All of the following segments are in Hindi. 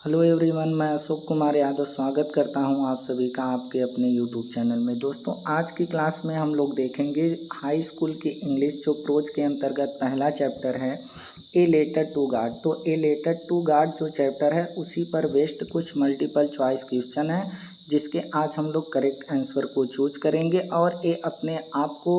हेलो एवरीवन, मैं अशोक कुमार यादव स्वागत करता हूं आप सभी का आपके अपने यूट्यूब चैनल में। दोस्तों, आज की क्लास में हम लोग देखेंगे हाई स्कूल की इंग्लिश जो प्रोज के अंतर्गत पहला चैप्टर है ए लेटर टू गॉड। तो ए लेटर टू गॉड जो चैप्टर है उसी पर बेस्ड कुछ मल्टीपल चॉइस क्वेश्चन है जिसके आज हम लोग करेक्ट आंसर को चूज करेंगे और ये अपने आप को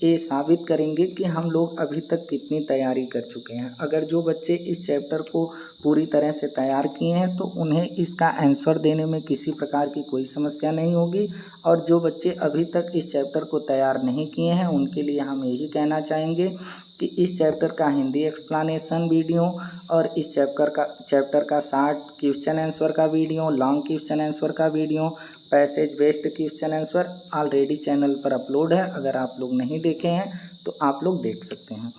ये साबित करेंगे कि हम लोग अभी तक कितनी तैयारी कर चुके हैं। अगर जो बच्चे इस चैप्टर को पूरी तरह से तैयार किए हैं तो उन्हें इसका आंसर देने में किसी प्रकार की कोई समस्या नहीं होगी, और जो बच्चे अभी तक इस चैप्टर को तैयार नहीं किए हैं उनके लिए हम यही कहना चाहेंगे कि इस चैप्टर का हिंदी एक्सप्लेनेशन वीडियो और इस चैप्टर का शार्ट क्वेश्चन आंसर का वीडियो, लॉन्ग क्वेश्चन आंसर का video, passage based question answer already channel पर अपलोड है। अगर आप लोग नहीं देखे हैं तो आप लोग देख सकते हैं।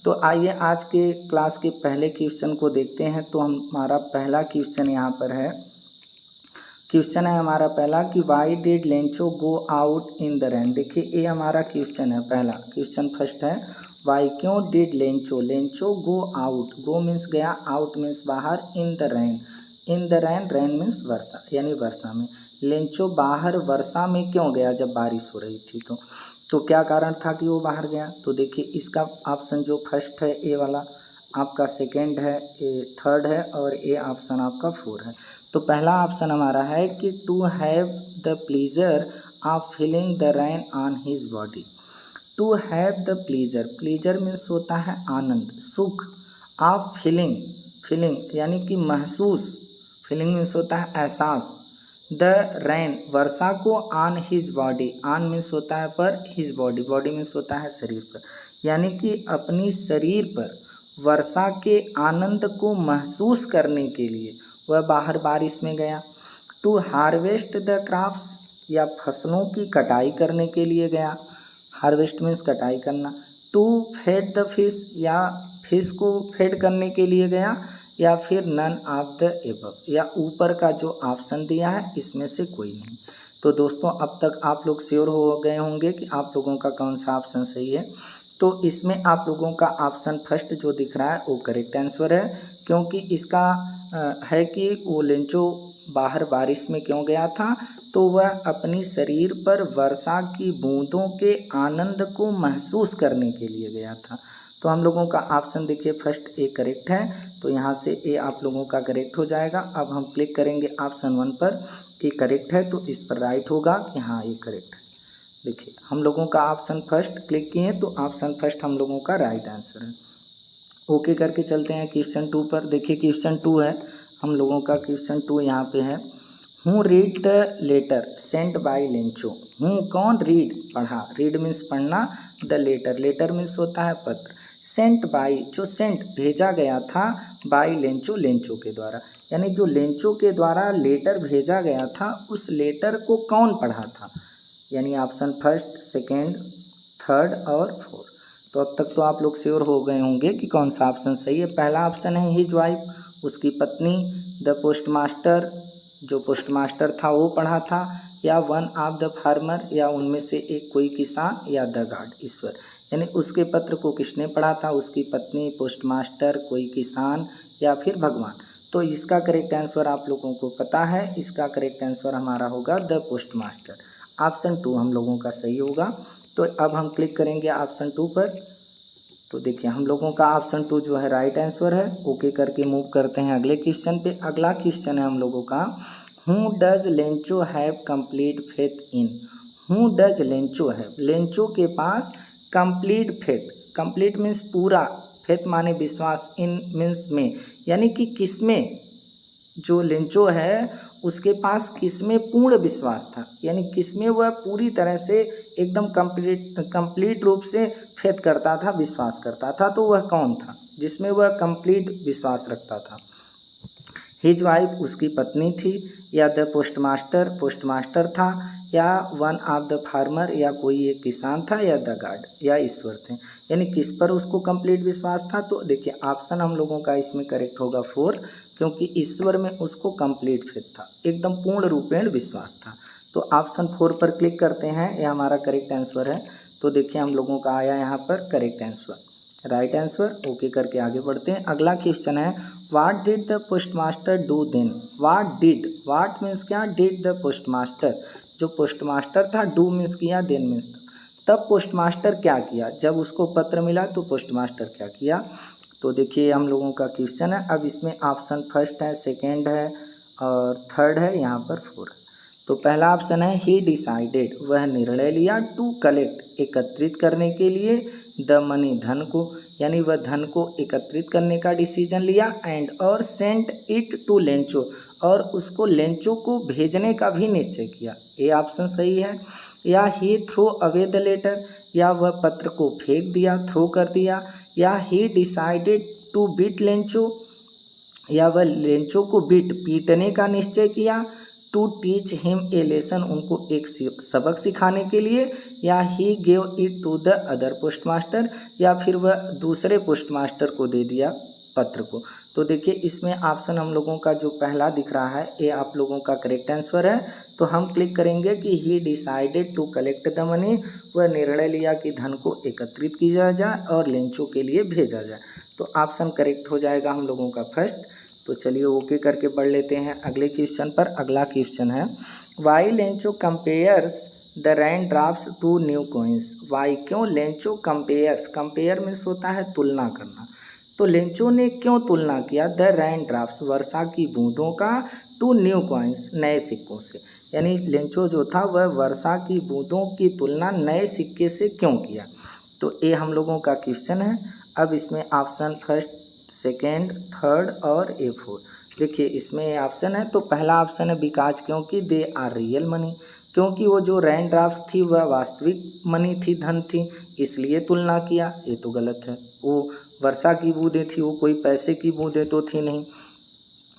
तो आइए आज के क्लास के पहले क्वेश्चन को देखते हैं। तो हमारा पहला क्वेश्चन यहाँ पर है। क्वेश्चन है हमारा पहला कि why did Lencho go out in the rain. देखिए ये हमारा क्वेश्चन है, पहला क्वेश्चन फर्स्ट है वाई, क्यों did Lencho go out. Go means गया, आउट मीन्स बाहर, in the rain, in the rain, rain means वर्षा यानी वर्षा में। लेंचो बाहर वर्षा में क्यों गया जब बारिश हो रही थी। तो क्या कारण था कि वो बाहर गया। तो देखिए इसका ऑप्शन जो फर्स्ट है ए वाला आपका, सेकेंड है ए, थर्ड है, और ए ऑप्शन आपका फोर है। तो पहला ऑप्शन हमारा है कि to have the pleasure of feeling the rain on his body. To have the pleasure, pleasure means होता है आनंद, सुख, ऑफ फीलिंग, फीलिंग यानी कि महसूस, फीलिंग मीन्स होता है एहसास, द रेन वर्षा को, on his body, on means होता है पर, हिज बॉडी, बॉडी मीन्स होता है शरीर पर, यानी कि अपनी शरीर पर वर्षा के आनंद को महसूस करने के लिए वह बाहर बारिश में गया। टू हार्वेस्ट द क्रॉप्स, या फसलों की कटाई करने के लिए गया, हार्वेस्ट मीन्स कटाई करना। टू फेड द फिश, या फिश को फेड करने के लिए गया, या फिर नन ऑफ द एबव, या ऊपर का जो ऑप्शन दिया है इसमें से कोई नहीं। तो दोस्तों अब तक आप लोग श्योर हो गए होंगे कि आप लोगों का कौन सा ऑप्शन सही है। तो इसमें आप लोगों का ऑप्शन फर्स्ट जो दिख रहा है वो करेक्ट आंसर है, क्योंकि इसका है कि वो लेंचो बाहर बारिश में क्यों गया था, तो वह अपनी शरीर पर वर्षा की बूंदों के आनंद को महसूस करने के लिए गया था। तो हम लोगों का ऑप्शन देखिए फर्स्ट ए करेक्ट है, तो यहाँ से ए आप लोगों का करेक्ट हो जाएगा। अब हम क्लिक करेंगे ऑप्शन वन पर, ए करेक्ट है तो इस पर राइट होगा कि हाँ ये करेक्ट है। देखिए हम लोगों का ऑप्शन फर्स्ट क्लिक किए तो ऑप्शन फर्स्ट हम लोगों का राइट आंसर है। ओके करके चलते हैं क्वेश्चन टू पर। देखिए क्वेश्चन टू है हम लोगों का, क्वेश्चन टू यहाँ पे है हूँ read the letter sent by Lencho. हूँ कौन, रीड पढ़ा, रीड मीन्स पढ़ना, द लेटर, लेटर मीन्स होता है पत्र, सेंट बाय जो सेंट भेजा गया था, बाय लेंचो लेंचो के द्वारा, यानी जो लेंचो के द्वारा लेटर भेजा गया था उस लेटर को कौन पढ़ा था, यानी ऑप्शन फर्स्ट, सेकेंड, थर्ड और फोर्थ। तो अब तक तो आप लोग श्योर हो गए होंगे कि कौन सा ऑप्शन सही है। पहला ऑप्शन है हिज वाइफ, उसकी पत्नी, द पोस्टमास्टर जो पोस्टमास्टर था वो पढ़ा था, या वन ऑफ द फार्मर, या उनमें से एक कोई किसान, या द गॉड ईश्वर, यानी उसके पत्र को किसने पढ़ा था, उसकी पत्नी, पोस्टमास्टर, कोई किसान, या फिर भगवान। तो इसका करेक्ट आंसर आप लोगों को पता है, इसका करेक्ट आंसर हमारा होगा द पोस्टमास्टर। ऑप्शन टू हम लोगों का सही होगा। तो अब हम क्लिक करेंगे ऑप्शन टू पर। तो देखिए हम लोगों का ऑप्शन टू जो है राइट आंसर है। ओके करके मूव करते हैं अगले क्वेश्चन पे। अगला क्वेश्चन है हम लोगों का who does Lencho have complete faith in. Who does Lencho have, Lencho के पास कंप्लीट फेथ, कंप्लीट मीन्स पूरा, फेथ माने विश्वास, इन मीन्स में, यानी कि किसमें, जो लेंचो है उसके पास किसमें पूर्ण विश्वास था, यानी किसमें वह पूरी तरह से एकदम कंप्लीट रूप से फेथ करता था, विश्वास करता था। तो वह कौन था जिसमें वह कंप्लीट विश्वास रखता था। हिज वाइफ उसकी पत्नी थी, या द पोस्टमास्टर पोस्टमास्टर था, या वन ऑफ द फार्मर या कोई एक किसान था, या द गॉड या ईश्वर थे, यानी किस पर उसको कंप्लीट विश्वास था। तो देखिए ऑप्शन हम लोगों का इसमें करेक्ट होगा फोर, क्योंकि ईश्वर में उसको कंप्लीट फेथ था, एकदम पूर्ण रूपेण विश्वास था। तो ऑप्शन फोर पर क्लिक करते हैं, यह हमारा करेक्ट आंसर है। तो देखिए हम लोगों का आया यहाँ पर correct answer, right answer. Okay करके आगे बढ़ते हैं। अगला क्वेश्चन है what did the postmaster do then. What means क्या, डिड द पोस्टमास्टर, जो पोस्टमास्टर था, डू मीन्स किया, देन मीन्स तब पोस्टमास्टर क्या किया, जब उसको पत्र मिला तो पोस्टमास्टर क्या किया। तो देखिए हम लोगों का क्वेश्चन है। अब इसमें ऑप्शन फर्स्ट है, सेकेंड है और थर्ड है, यहाँ पर फोर। तो पहला ऑप्शन है ही डिसाइडेड, वह निर्णय लिया, टू कलेक्ट, एकत्रित करने के लिए, द मनी, धन को, यानी वह धन को एकत्रित करने का डिसीजन लिया, एंड और सेंट इट टू लेंचो, और उसको लेंचो को भेजने का भी निश्चय किया। ये ऑप्शन सही है। या ही थ्रो अवे द लेटर, या वह पत्र को फेंक दिया, थ्रो कर दिया, या he decided to beat Lencho, या वह लेंचो को पीटने का निश्चय किया, to teach him a lesson, उनको एक सबक सिखाने के लिए, या he gave it to the other postmaster, या फिर वह दूसरे पोस्टमास्टर को दे दिया पत्र को। तो देखिए इसमें ऑप्शन हम लोगों का जो पहला दिख रहा है ये आप लोगों का करेक्ट आंसर है। तो हम क्लिक करेंगे कि he decided to collect the money, वह निर्णय लिया कि धन को एकत्रित किया जाए और लेंचो के लिए भेजा जाए। तो ऑप्शन करेक्ट हो जाएगा हम लोगों का फर्स्ट। तो चलिए ओके करके पढ़ लेते हैं अगले क्वेश्चन पर। अगला क्वेश्चन है why Lencho compares the rain drops to new coins. Why, क्यों लेंचो कंपेयर्स, कंपेयर मीन्स होता है तुलना करना, तो लेंचो ने क्यों तुलना किया द रेन ड्रॉप्स, वर्षा की बूंदों का, टू न्यू कॉइन्स, नए सिक्कों से। यानी लेंचो जो था वह वर्षा की बूंदों की तुलना नए सिक्के से क्यों किया। तो ये हम लोगों का क्वेश्चन है। अब इसमें ऑप्शन फर्स्ट, सेकेंड, थर्ड और ए फोर। देखिए इसमें ऑप्शन है, तो पहला ऑप्शन है बिकॉज, क्योंकि दे आर रियल मनी, क्योंकि वो जो रेन ड्राफ्ट थी वह वास्तविक मनी थी, धन थी, इसलिए तुलना किया। ये तो गलत है, वो वर्षा की बूंदें थी, वो कोई पैसे की बूंदें तो थी नहीं।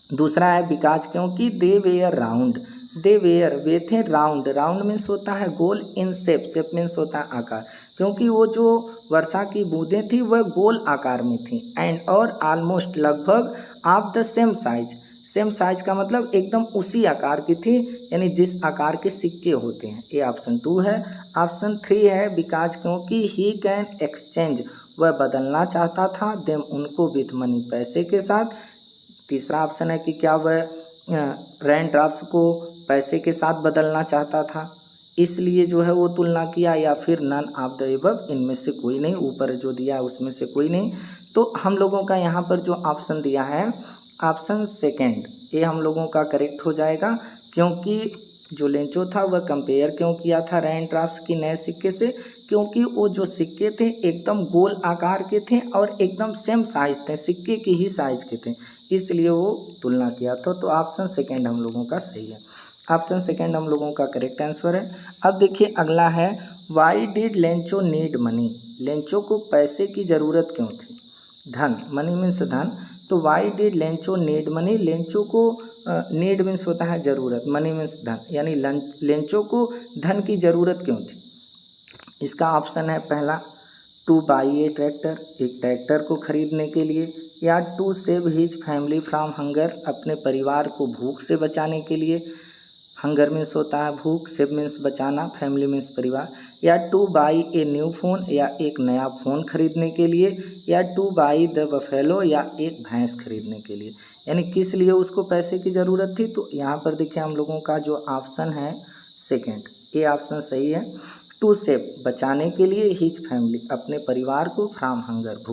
दूसरा है बिकॉज, क्योंकि दे वेयर राउंड, वे थे राउंड, राउंड मीन्स होता है गोल, इन शेप, शेप मीन्स होता है आकार, क्योंकि वो जो वर्षा की बूंदें थी वह गोल आकार में थी, एंड और ऑलमोस्ट, लगभग, of the same size, same size का मतलब एकदम उसी आकार की थी, यानी जिस आकार के सिक्के होते हैं। ये ऑप्शन 2 है। ऑप्शन 3 है बिकॉज, क्योंकि ही कैन एक्सचेंज, वह बदलना चाहता था, देम, उनको, विथ मनी, पैसे के साथ। तीसरा ऑप्शन है कि क्या वह रेन ड्रॉप्स को पैसे के साथ बदलना चाहता था, इसलिए जो है वो तुलना किया, या फिर नन ऑफ द एबव, इनमें से कोई नहीं, ऊपर जो दिया है उसमें से कोई नहीं। तो हम लोगों का यहाँ पर जो ऑप्शन दिया है ऑप्शन सेकेंड, ये हम लोगों का करेक्ट हो जाएगा, क्योंकि जो लेंचो था वह कंपेयर क्यों किया था रेन ड्राफ्ट्स की नए सिक्के से, क्योंकि वो जो सिक्के थे एकदम गोल आकार के थे और एकदम सेम साइज थे, सिक्के की ही साइज के थे, इसलिए वो तुलना किया था। तो ऑप्शन सेकेंड हम लोगों का सही है। ऑप्शन सेकेंड हम लोगों का करेक्ट आंसर है। अब देखिए अगला है Y did Lencho need money, Lencho को पैसे की ज़रूरत क्यों थी, धन, मनी मीन्स धन, तो Y did Lencho need money, Lencho को नीड मीन्स होता है ज़रूरत, मनी मीन्स धन, यानी लेंचो को धन की ज़रूरत क्यों थी। इसका ऑप्शन है पहला, टू बाई ए ट्रैक्टर, एक ट्रैक्टर को खरीदने के लिए, या to save his family from hunger, अपने परिवार को भूख से बचाने के लिए, हंगर मीन्स होता है भूख, सेव मीन्स बचाना, फैमिली मीन्स परिवार, या to buy a new phone, या एक नया फ़ोन खरीदने के लिए, या टू बाई द बफेलो, या एक भैंस खरीदने के लिए, यानी किस लिए उसको पैसे की ज़रूरत थी। तो यहाँ पर देखिए हम लोगों का जो ऑप्शन है सेकेंड, ये ऑप्शन सही है। टू सेव, बचाने के लिए, हिज फैमिली, अपने परिवार को, फ्रॉम हंगर,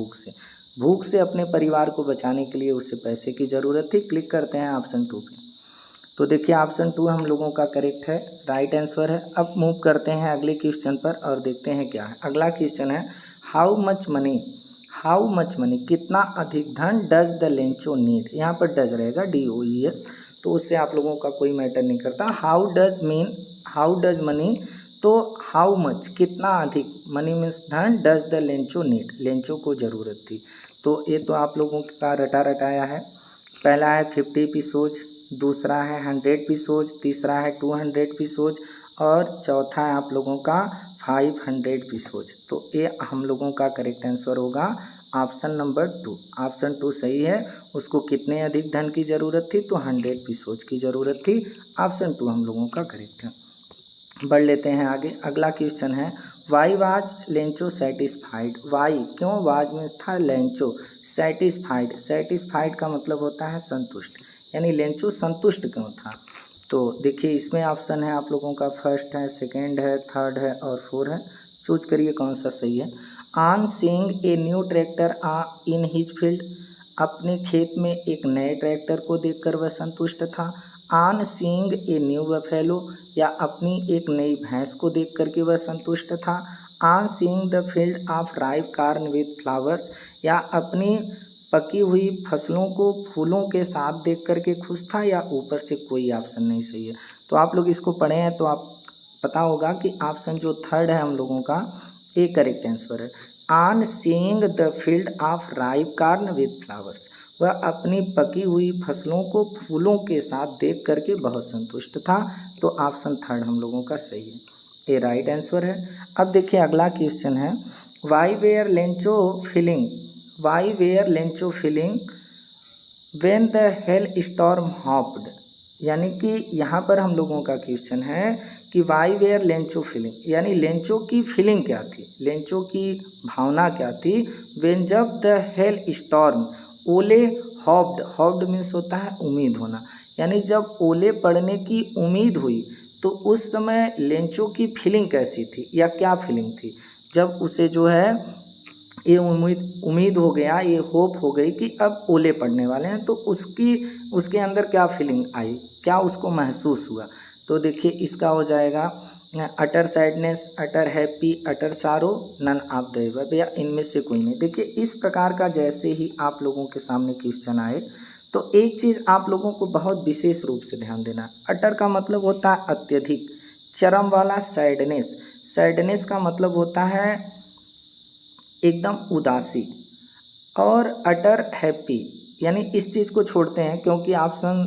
भूख से अपने परिवार को बचाने के लिए उसे पैसे की ज़रूरत थी। क्लिक करते हैं ऑप्शन 2 पे। तो देखिए ऑप्शन 2 हम लोगों का करेक्ट है, राइट आंसर है। अब मूव करते हैं अगले क्वेश्चन पर और देखते हैं क्या है। अगला क्वेश्चन है हाउ मच मनी, कितना अधिक धन डज द लेंचो नीड, यहाँ पर डज रहेगा, DOES, तो उससे आप लोगों का कोई मैटर नहीं करता। हाउ डज मनी, तो हाउ मच, कितना अधिक, मनी मीन्स धन, does the Lencho need, Lencho को ज़रूरत थी। तो ये तो आप लोगों का रटाया है। पहला है 50 पीसोज, दूसरा है 100 पीसोज, तीसरा है 200 पीसोज और चौथा है आप लोगों का 500 पीसोज। तो ये हम लोगों का करेक्ट आंसर होगा ऑप्शन नंबर 2। ऑप्शन 2 सही है। उसको कितने अधिक धन की ज़रूरत थी, तो 100 पीसोज की ज़रूरत थी। ऑप्शन 2 हम लोगों का करेक्ट है। बढ़ लेते हैं आगे। अगला क्वेश्चन है why was Lencho satisfied, why क्यों, वाज में था लेंचो, सेटिस्फाइड, सेटिस्फाइड का मतलब होता है संतुष्ट, यानी लेंचो संतुष्ट क्यों था। तो देखिए इसमें ऑप्शन है आप लोगों का फर्स्ट है, सेकेंड है, थर्ड है और फोर है, चूज करिए कौन सा सही है। On seeing a new tractor in his field, अपने खेत में एक नए ट्रैक्टर को देखकर वह संतुष्ट था। On seeing a new buffalo, या अपनी एक नई भैंस को देख करके वह संतुष्ट था। On seeing the field of ripe corn with flowers, या अपनी पकी हुई फसलों को फूलों के साथ देख करके खुश था, या ऊपर से कोई ऑप्शन नहीं सही है। तो आप लोग इसको पढ़े हैं तो आप पता होगा कि ऑप्शन जो थर्ड है हम लोगों का ए करेक्ट आंसर है। On seeing the field of ripe corn with flowers, वह अपनी पकी हुई फसलों को फूलों के साथ देख करके बहुत संतुष्ट था। तो ऑप्शन थर्ड हम लोगों का सही है, ये राइट आंसर है। अब देखिए अगला क्वेश्चन है, why were Lencho feeling, why were Lencho feeling when the hail storm hopped, यानी कि यहाँ पर हम लोगों का क्वेश्चन है कि वाई वेयर लेंचो फीलिंग, यानी लेंचो की फीलिंग क्या थी, लेंचो की भावना क्या थी। व्हेन जब द हेल स्टॉर्म, ओले हॉप्ड, हॉप्ड मीन्स होता है उम्मीद होना, यानी जब ओले पड़ने की उम्मीद हुई तो उस समय लेंचो की फीलिंग कैसी थी या क्या फीलिंग थी। जब उसे जो है ये उम्मीद हो गया, ये होप हो गई कि अब ओले पड़ने वाले हैं, तो उसके अंदर क्या फीलिंग आई, क्या उसको महसूस हुआ। तो देखिए इसका हो जाएगा अटर सैडनेस, अटर हैप्पी, अटर सारो, नन ऑफ द अबव, या इनमें से कोई नहीं। देखिए इस प्रकार का जैसे ही आप लोगों के सामने क्वेश्चन आए तो एक चीज़ आप लोगों को बहुत विशेष रूप से ध्यान देना, अटर का मतलब होता है अत्यधिक, चरम वाला सैडनेस, सैडनेस का मतलब होता है एकदम उदासी, और अटर हैप्पी, यानी इस चीज़ को छोड़ते हैं क्योंकि ऑप्शन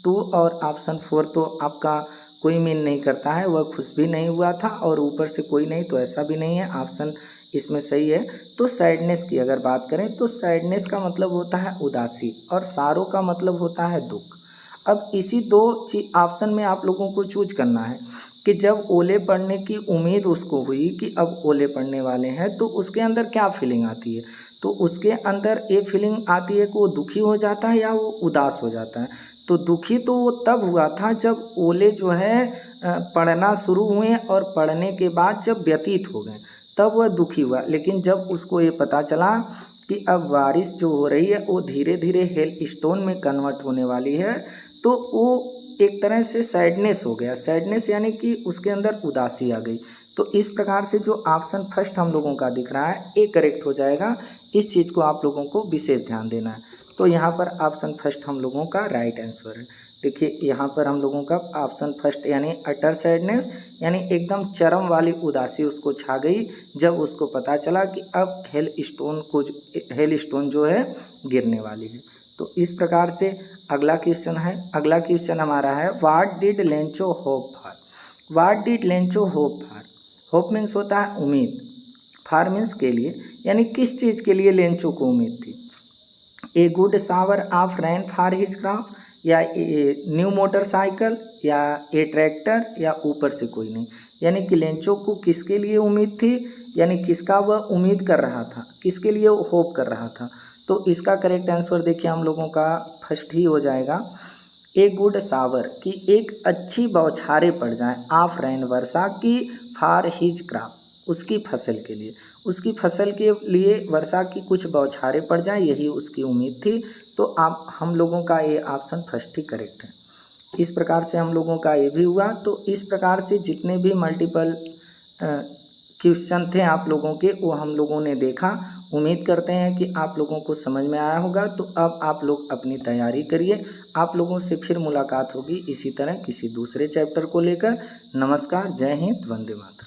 2 और ऑप्शन 4 तो आपका कोई मीन नहीं करता है, वह खुश भी नहीं हुआ था और ऊपर से कोई नहीं, तो ऐसा भी नहीं है, ऑप्शन इसमें सही है। तो सैडनेस की अगर बात करें तो सैडनेस का मतलब होता है उदासी और सारो का मतलब होता है दुख। अब इसी दो ऑप्शन में आप लोगों को चूज करना है कि जब ओले पड़ने की उम्मीद उसको हुई कि अब ओले पड़ने वाले हैं तो उसके अंदर क्या फीलिंग आती है। तो उसके अंदर ये फीलिंग आती है कि वो दुखी हो जाता है या वो उदास हो जाता है। तो दुखी तो वो तब हुआ था जब ओले जो है पड़ना शुरू हुए और पड़ने के बाद जब व्यतीत हो गए तब वह दुखी हुआ। लेकिन जब उसको ये पता चला कि अब बारिश जो हो रही है वो धीरे धीरे हेल स्टोन में कन्वर्ट होने वाली है तो वो एक तरह से सैडनेस हो गया, सैडनेस यानी कि उसके अंदर उदासी आ गई। तो इस प्रकार से जो ऑप्शन फर्स्ट हम लोगों का दिख रहा है ये करेक्ट हो जाएगा। इस चीज़ को आप लोगों को विशेष ध्यान देना है। तो यहाँ पर ऑप्शन फर्स्ट हम लोगों का राइट आंसर है। देखिए यहाँ पर हम लोगों का ऑप्शन फर्स्ट यानी अटर सैडनेस, यानी एकदम चरम वाली उदासी उसको छा गई जब उसको पता चला कि अब हेल स्टोन जो है गिरने वाली है। तो इस प्रकार से अगला क्वेश्चन है, अगला क्वेश्चन हमारा है what did Lencho hope for, what did Lencho hope for, hope means होता है उम्मीद, फॉर मीन्स के लिए, यानी किस चीज़ के लिए लेंचो को उम्मीद थी। A good shower of rain for his crop, या ए न्यू मोटरसाइकिल, या ए ट्रैक्टर, या ऊपर से कोई नहीं। यानी कि लेंचो को किसके लिए उम्मीद थी, यानी किसका वह उम्मीद कर रहा था, किसके लिए वो होप कर रहा था। तो इसका करेक्ट आंसर देखिए हम लोगों का फर्स्ट ही हो जाएगा, ए गुड शावर, कि एक अच्छी बौछारें पड़ जाएं, ऑफ रेन वर्षा की, फॉर हिज क्रॉप, उसकी फसल के लिए, उसकी फसल के लिए वर्षा की कुछ बौछारें पड़ जाएं, यही उसकी उम्मीद थी। तो आप हम लोगों का ये ऑप्शन फर्स्ट ही करेक्ट है। इस प्रकार से हम लोगों का ये भी हुआ। तो इस प्रकार से जितने भी मल्टीपल क्वेश्चन थे आप लोगों के वो हम लोगों ने देखा। उम्मीद करते हैं कि आप लोगों को समझ में आया होगा। तो अब आप लोग अपनी तैयारी करिए, आप लोगों से फिर मुलाकात होगी इसी तरह किसी दूसरे चैप्टर को लेकर। नमस्कार, जय हिंद, वंदे मातरम।